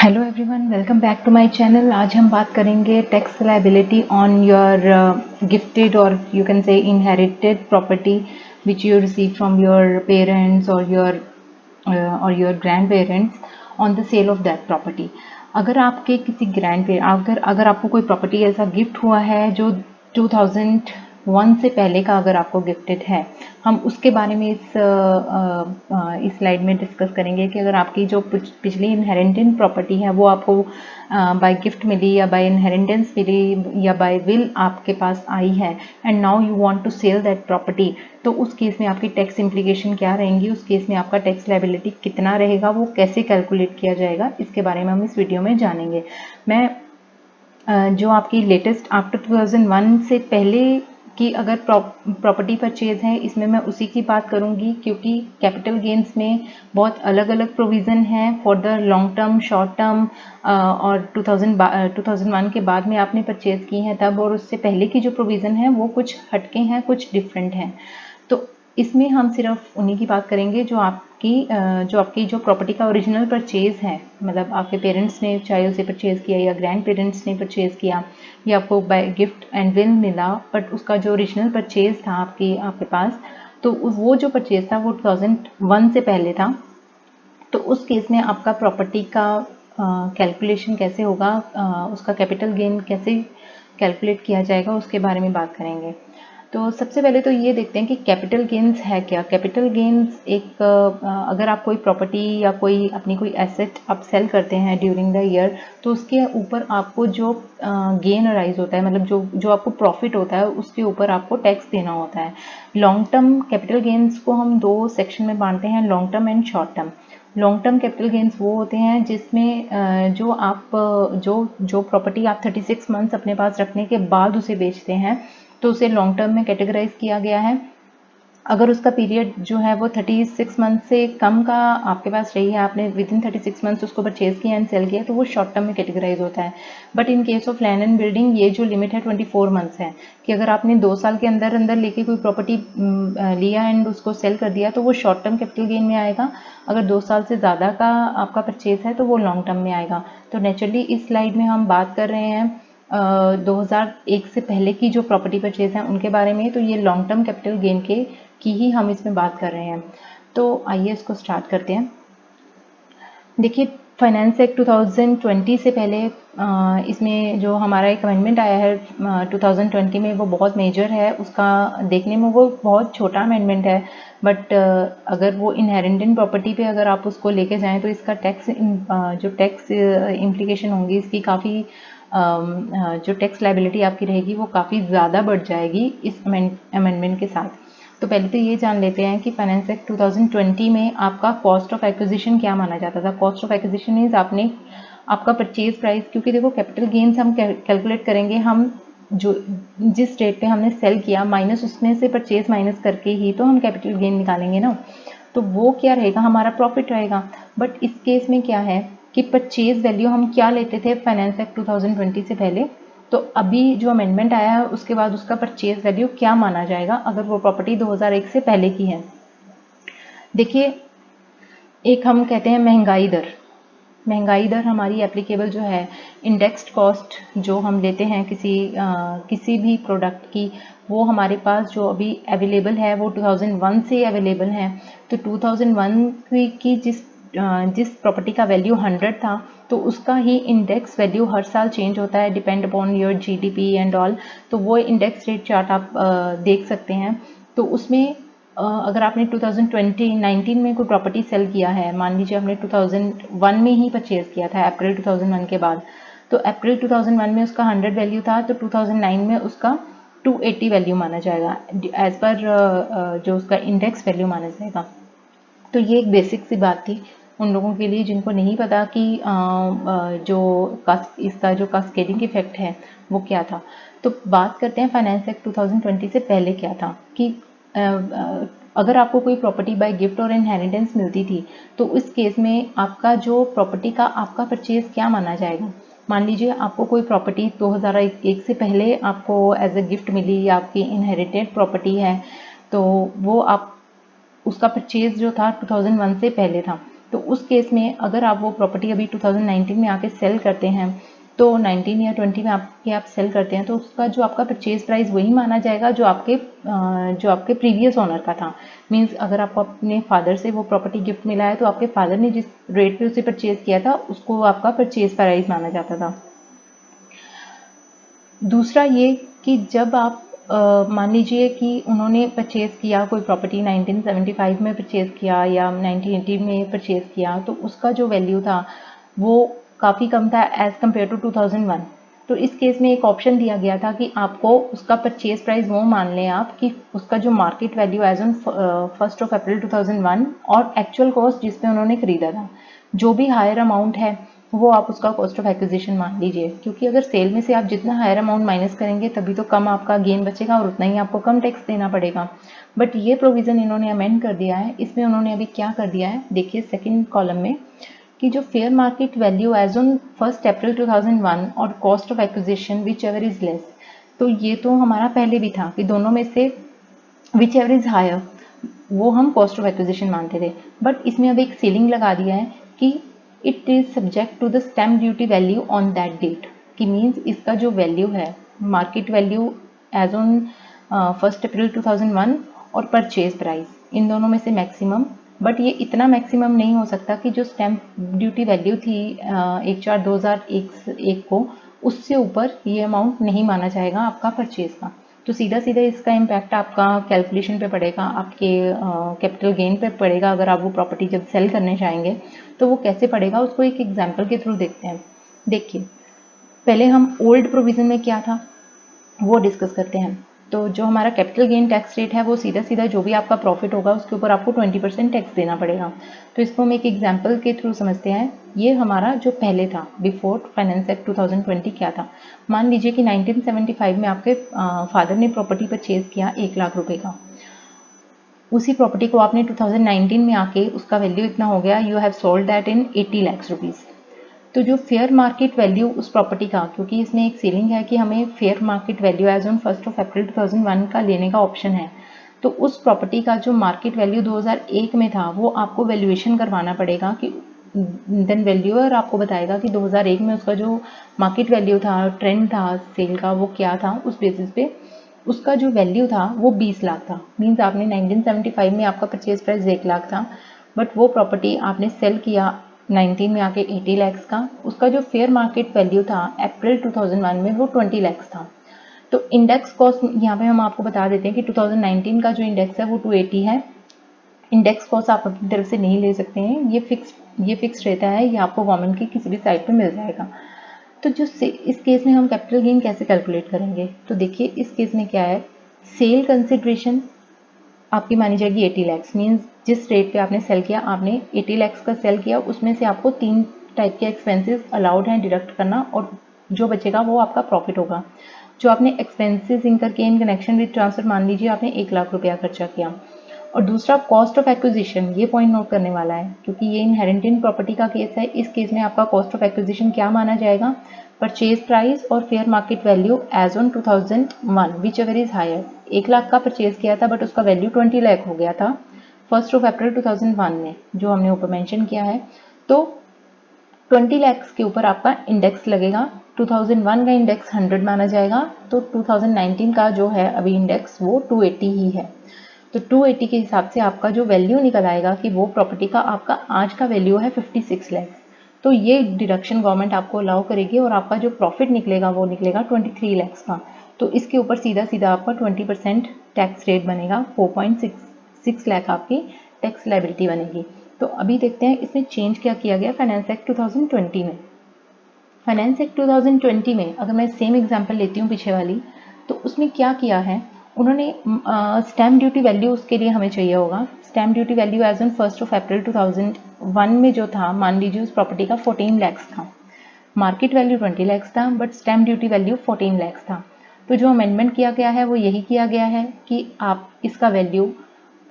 Hello everyone, welcome back to my channel. आज हम बात करेंगे tax liability on your gifted और you can say inherited property which you receive from your parents और your grandparents on the sale of that property. अगर आपके किसी grand parent अगर आपको कोई प्रॉपर्टी ऐसा गिफ्ट हुआ है जो 2001 से पहले का अगर आपको गिफ्टेड है, हम उसके बारे में इस स्लाइड में डिस्कस करेंगे कि अगर आपकी जो पिछली इनहेरिटेड प्रॉपर्टी है वो आपको बाय गिफ्ट मिली या बाय इनहेरिटेंस मिली या बाय विल आपके पास आई है and now you want to sell that property, तो उस केस में आपकी टैक्स इम्प्लीकेशन क्या रहेंगी, उस केस में आपका टैक्स लायबिलिटी कितना रहेगा, वो कैसे कैलकुलेट किया जाएगा, इसके बारे में हम इस वीडियो में जानेंगे। मैं जो आपकी लेटेस्ट आफ्टर 2001 से पहले की अगर प्रॉपर्टी परचेज है, इसमें मैं उसी की बात करूंगी क्योंकि कैपिटल गेन्स में बहुत अलग अलग प्रोविज़न है for the long term, short term और 2001 के बाद में आपने परचेज की हैं तब, और उससे पहले की जो प्रोविज़न है वो कुछ हटके हैं, कुछ डिफरेंट हैं। तो इसमें हम सिर्फ उन्हीं की बात करेंगे जो आपकी जो प्रॉपर्टी का ओरिजिनल परचेज है, मतलब आपके पेरेंट्स ने चाहे उसे परचेज किया या ग्रैंड पेरेंट्स ने परचेज किया या आपको बाय गिफ्ट एंड विल मिला, बट उसका जो ओरिजिनल परचेज था आपके पास, तो वो जो परचेज था वो 2001 से पहले था। तो उस केस में आपका प्रॉपर्टी का कैलकुलेशन कैसे होगा, उसका कैपिटल गेन कैसे कैलकुलेट किया जाएगा, उसके बारे में बात करेंगे। तो सबसे पहले तो ये देखते हैं कि कैपिटल गेन्स है क्या। कैपिटल गेन्स एक अगर आप कोई प्रॉपर्टी या अपनी कोई एसेट आप सेल करते हैं ड्यूरिंग द ईयर, तो उसके ऊपर आपको जो गेन अराइज होता है, मतलब जो आपको प्रॉफिट होता है, उसके ऊपर आपको टैक्स देना होता है। लॉन्ग टर्म कैपिटल गेन्स को हम दो सेक्शन में बांटते हैं, long term and short term. Long term capital gains वो होते हैं जिसमें जो प्रॉपर्टी आप 36 मंथ्स अपने पास रखने के बाद उसे बेचते हैं, तो उसे लॉन्ग टर्म में कैटेगराइज किया गया है। अगर उसका पीरियड जो है वो 36 मंथ से कम का आपके पास रही है, आपने विद इन 36 मंथ्स उसको परचेज किया एंड सेल किया, तो वो शॉर्ट टर्म में कैटेगराइज होता है। But in case of land and building ये जो लिमिट है 24 मंथ्स है, कि अगर आपने 2 साल के अंदर अंदर लेके कोई प्रॉपर्टी लिया एंड उसको सेल कर दिया तो वो शॉर्ट टर्म कैपिटल गेन में आएगा। अगर 2 साल से ज़्यादा का आपका परचेज है तो वो लॉन्ग टर्म में आएगा। तो नेचुरली इस स्लाइड में हम बात कर रहे हैं 2001 से पहले की जो प्रॉपर्टी परचेज हैं उनके बारे में, तो ये लॉन्ग टर्म कैपिटल गेन की ही हम इसमें बात कर रहे हैं। तो आइए इसको स्टार्ट करते हैं। देखिए, फाइनेंस एक्ट 2020 से पहले इसमें जो हमारा एक अमेंडमेंट आया है 2020 में, वो बहुत मेजर है। उसका देखने में वो बहुत छोटा अमेंडमेंट है, बट अगर वो इनहेरिटेड प्रॉपर्टी पे अगर आप उसको लेके जाएं तो इसका जो टैक्स इम्प्लीकेशन होंगी, इसकी काफ़ी जो टैक्स लायबिलिटी आपकी रहेगी वो काफ़ी ज़्यादा बढ़ जाएगी इस अमेंडमेंट के साथ। तो पहले तो ये जान लेते हैं कि फाइनेंस एक्ट 2020 में आपका कॉस्ट ऑफ एक्विजिशन क्या माना जाता था। कॉस्ट ऑफ एक्विजिशन इज आपका परचेज प्राइस, क्योंकि देखो कैपिटल गेन्स हम कैलकुलेट करेंगे, हम जो जिस रेट पे हमने सेल किया माइनस उसमें से परचेज माइनस करके ही तो हम कैपिटल गेन निकालेंगे ना। तो वो क्या रहेगा, हमारा प्रॉफिट रहेगा। बट इस केस में क्या है कि परचेज वैल्यू हम क्या लेते थे फाइनेंस एक्ट 2020 से पहले, तो अभी जो अमेंडमेंट आया है उसके बाद उसका परचेज वैल्यू क्या माना जाएगा अगर वो प्रॉपर्टी 2001 से पहले की है। देखिए, एक हम कहते हैं महंगाई दर हमारी एप्लीकेबल जो है, इंडेक्स्ड कॉस्ट जो हम लेते हैं किसी भी प्रोडक्ट की, वो हमारे पास जो अभी अवेलेबल है वो 2001 से अवेलेबल है। तो 2001 की जिस प्रॉपर्टी का वैल्यू 100 था, तो उसका ही इंडेक्स वैल्यू हर साल चेंज होता है depend upon your GDP and all. तो वो इंडेक्स रेट चार्ट आप देख सकते हैं। तो उसमें अगर आपने 2019 में कोई प्रॉपर्टी सेल किया है, मान लीजिए आपने 2001 में ही परचेज किया था अप्रैल 2001 के बाद, तो अप्रैल 2001 में उसका 100 वैल्यू था, तो 2009 में उसका 280 वैल्यू माना जाएगा एज पर जो उसका इंडेक्स वैल्यू माना जाएगा। तो ये एक बेसिक सी बात थी उन लोगों के लिए जिनको नहीं पता कि इसका जो कास्केडिंग इफेक्ट है वो क्या था। तो बात करते हैं फाइनेंस एक्ट 2020 से पहले क्या था कि अगर आपको कोई प्रॉपर्टी बाय गिफ्ट और इनहेरिटेंस मिलती थी, तो उस केस में आपका जो प्रॉपर्टी का आपका परचेज क्या माना जाएगा। मान लीजिए आपको कोई प्रॉपर्टी 2001 से पहले आपको एज अ गिफ्ट मिली या आपकी इनहेरिटेड प्रॉपर्टी है, तो वो आप उसका परचेज जो था 2001 से पहले था, तो उस केस में अगर आप वो प्रॉपर्टी अभी 2019 में आके सेल करते हैं, तो 19 या 20 में आप सेल करते हैं, तो उसका जो आपका परचेज प्राइस वही माना जाएगा जो आपके प्रीवियस ओनर का था। मींस अगर आपको अपने फादर से वो प्रॉपर्टी गिफ्ट मिला है, तो आपके फादर ने जिस रेट पे उसे परचेज किया था उसको आपका परचेज प्राइस माना जाता था। दूसरा ये कि जब आप मान लीजिए कि उन्होंने परचेज़ किया कोई प्रॉपर्टी 1975 में परचेज़ किया या 1980 में परचेज़ किया, तो उसका जो वैल्यू था वो काफ़ी कम था एज़ कम्पेयर टू 2001। तो इस केस में एक ऑप्शन दिया गया था कि आपको उसका परचेज प्राइस वो मान लें आप कि उसका जो market value as on 1 April 2001 और एक्चुअल कॉस्ट जिस पे उन्होंने खरीदा था, जो भी हायर अमाउंट है वो आप उसका कॉस्ट ऑफ एक्विजिशन मान लीजिए, क्योंकि अगर सेल में से आप जितना हायर अमाउंट माइनस करेंगे तभी तो कम आपका गेन बचेगा और उतना ही आपको कम टैक्स देना पड़ेगा। बट ये प्रोविज़न इन्होंने अमेंड कर दिया है। इसमें उन्होंने अभी क्या कर दिया है, देखिए सेकंड कॉलम में, कि जो fair market value as on 1 April 2001 और cost of acquisition whichever is less, तो ये तो हमारा पहले भी था कि दोनों में से विच एवर इज हायर वो हम कॉस्ट ऑफ एक्विजिशन मानते थे। बट इसमें अब एक सीलिंग लगा दिया है कि it is subject to the stamp duty value on that date, कि मीन्स इसका जो वैल्यू है market value as on 1 April 2001 और परचेज प्राइस, इन दोनों में से मैक्सिमम, बट ये इतना मैक्सिमम नहीं हो सकता कि जो स्टैम्प ड्यूटी वैल्यू थी 1/4/2001 को, उससे ऊपर ये अमाउंट नहीं माना जाएगा आपका परचेज का। तो सीधा सीधा इसका इम्पैक्ट आपका कैलकुलेशन पे पड़ेगा, आपके कैपिटल गेन पे पड़ेगा। अगर आप वो प्रॉपर्टी जब सेल करने जाएंगे तो वो कैसे पड़ेगा, उसको एक एग्जांपल के थ्रू देखते हैं। देखिए, पहले हम ओल्ड प्रोविज़न में क्या था वो डिस्कस करते हैं। तो जो हमारा कैपिटल गेन टैक्स रेट है वो सीधा सीधा जो भी आपका प्रॉफिट होगा उसके ऊपर आपको 20% टैक्स देना पड़ेगा। तो इसको हम एक एग्जांपल के थ्रू समझते हैं। ये हमारा जो पहले था बिफोर फाइनेंस एक्ट 2020 क्या था। मान लीजिए कि 1975 में आपके फादर ने प्रॉपर्टी परचेज किया 1 लाख रुपए का। उसी प्रॉपर्टी को आपने 2019 में आके उसका वैल्यू इतना हो गया, you have sold that in 80 lakh rupees. तो जो फेयर मार्केट वैल्यू उस प्रॉपर्टी का, क्योंकि इसमें एक सीलिंग है कि हमें fair market value as on 1 April 2001 का लेने का ऑप्शन है, तो उस प्रॉपर्टी का जो मार्केट वैल्यू 2001 में था वो आपको वैल्यूएशन करवाना पड़ेगा कि देन वैल्यूअर आपको बताएगा कि 2001 में उसका जो मार्केट वैल्यू था, ट्रेंड था सेल का, वो क्या था। उस बेसिस पे उसका जो वैल्यू था वो 20 लाख था। मीन्स आपने 1975 में आपका परचेज प्राइस 1 लाख था, बट वो प्रॉपर्टी आपने सेल किया 19 में आके 80 लैक्स का। उसका जो फेयर मार्केट वैल्यू था अप्रैल 2001 में वो 20 लैक्स था। तो इंडेक्स कॉस्ट यहाँ पे हम आपको बता देते हैं कि 2019 का जो इंडेक्स है वो 280 है। इंडेक्स कॉस्ट आप अपनी तरफ से नहीं ले सकते हैं, ये फिक्स रहता है, ये आपको गवर्नमेंट की किसी भी साइट पे मिल जाएगा। तो जो इस केस में हम कैपिटल गेन कैसे कैलकुलेट करेंगे, तो देखिए इस केस में क्या है, सेल कंसिडरेशन आपकी मानी जाएगी 80 लैक्स। मीन्स जिस रेट पे आपने सेल किया, आपने 80 लैक्स का सेल किया, उसमें से आपको 3 टाइप के एक्सपेंसेस अलाउड हैं डिडक्ट करना, और जो बचेगा वो आपका प्रॉफिट होगा। जो आपने एक्सपेंसेस इंकर के इन कनेक्शन विद ट्रांसफर, मान लीजिए आपने 1 लाख रुपया खर्चा किया। और दूसरा कॉस्ट ऑफ एक्विजिशन, ये पॉइंट नोट करने वाला है क्योंकि ये इनहेरिटेड प्रॉपर्टी का केस है। इस केस में आपका कॉस्ट ऑफ एक्विजिशन क्या माना जाएगा, परचेज प्राइस और fair market value as on 2001 whichever is higher. 1 lakh का परचेज किया था बट उसका वैल्यू 20 लाख हो गया था 1 अप्रैल 2001 में, जो हमने ऊपर मेंशन किया है। तो 20 लैक्स के ऊपर आपका इंडेक्स लगेगा। 2001 का इंडेक्स 100 माना जाएगा, तो 2019 का जो है अभी इंडेक्स वो 280 ही है। तो 280 के हिसाब से आपका जो वैल्यू निकल आएगा कि वो प्रॉपर्टी का आपका आज का वैल्यू है 56 लैक्स। तो ये डिडक्शन गवर्नमेंट आपको अलाउ करेगी और आपका जो प्रॉफिट निकलेगा वो निकलेगा 23 लैक्स का। तो इसके ऊपर सीधा सीधा आपका 20% टैक्स रेट बनेगा, 4.6 लाख आपकी टैक्स लायबिलिटी बनेगी। तो अभी देखते हैं इसमें चेंज क्या किया गया फाइनेंस एक्ट 2020 में। फाइनेंस एक्ट 2020 में अगर मैं सेम एग्जांपल लेती हूँ पीछे वाली, तो उसमें क्या किया है उन्होंने, स्टैम्प ड्यूटी वैल्यू उसके लिए हमें चाहिए होगा। Stamp duty value as on 1 April 2001 में जो था, मान लीजिए उस प्रॉपर्टी का 14 लैक्स था, मार्केट वैल्यू 20 लैक्स था, but stamp duty value 14 lakhs था। तो जो अमेंडमेंट किया गया है वो यही किया गया है कि आप इसका वैल्यू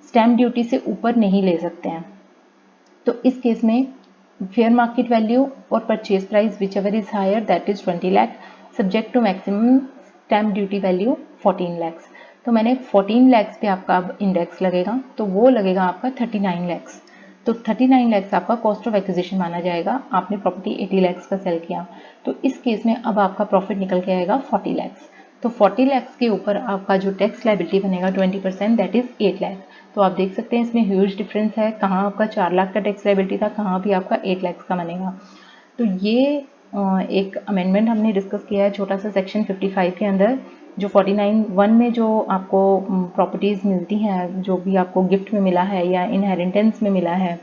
स्टैम्प ड्यूटी से ऊपर नहीं ले सकते हैं। तो इस केस में फेयर मार्केट वैल्यू और purchase price whichever is higher that is 20 lakh, subject to maximum stamp duty value 14 lakhs. तो मैंने 14 लैक्स पे आपका अब इंडेक्स लगेगा, तो वो लगेगा आपका 39 लैक्स। तो 39 लैक्स आपका कॉस्ट ऑफ एक्विजिशन माना जाएगा। आपने प्रॉपर्टी 80 लैक्स का सेल किया, तो इस केस में अब आपका प्रॉफिट निकल के आएगा 40 लैक्स। तो 40 लैक्स के ऊपर आपका जो टैक्स लायबिलिटी बनेगा 20%, दैट इज 8 लैक्स। तो आप देख सकते हैं इसमें ह्यूज डिफरेंस है, कहाँ आपका 4 लाख का टैक्स लायबिलिटी था, कहाँ भी आपका 8 लैक्स का बनेगा। तो ये एक अमेंडमेंट हमने डिस्कस किया है छोटा सा सेक्शन 55 के अंदर, जो 49(1) में जो आपको प्रॉपर्टीज़ मिलती हैं, जो भी आपको गिफ्ट में मिला है या इनहेरिटेंस में मिला है,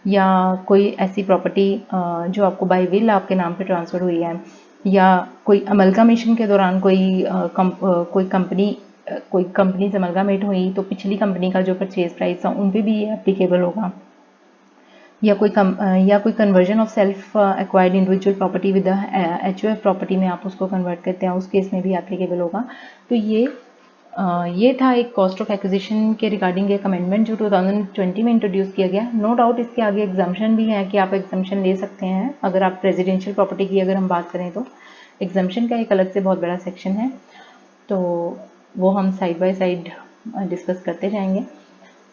या कोई ऐसी प्रॉपर्टी जो आपको बाय विल आपके नाम पे ट्रांसफ़र हुई है, या कोई अमलगामेशन के दौरान कोई कंपनी से अमलगामेट हुई, तो पिछली कंपनी का जो परचेज प्राइस था उन पे भी ये एप्लीकेबल होगा, या कोई conversion of self acquired individual property with HOF property में आप उसको कन्वर्ट करते हैं, उस केस में भी एप्लीकेबल होगा। तो ये था एक कॉस्ट ऑफ एक्विजिशन के रिगार्डिंग एक अमेंडमेंट जो 2020 में इंट्रोड्यूस किया गया। नो डाउट इसके आगे एग्जाम्पशन भी है कि आप एग्जाम्पशन ले सकते हैं। अगर आप रेजिडेंशियल प्रॉपर्टी की अगर हम बात करें तो एग्जाम्पशन का एक अलग से बहुत बड़ा सेक्शन है, तो वो हम साइड बाय साइड डिस्कस करते जाएंगे।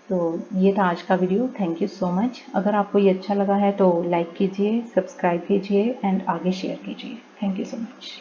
तो ये था आज का video. Thank you so much. अगर आपको ये अच्छा लगा है तो लाइक कीजिए, सब्सक्राइब कीजिए एंड आगे शेयर कीजिए। Thank you so much.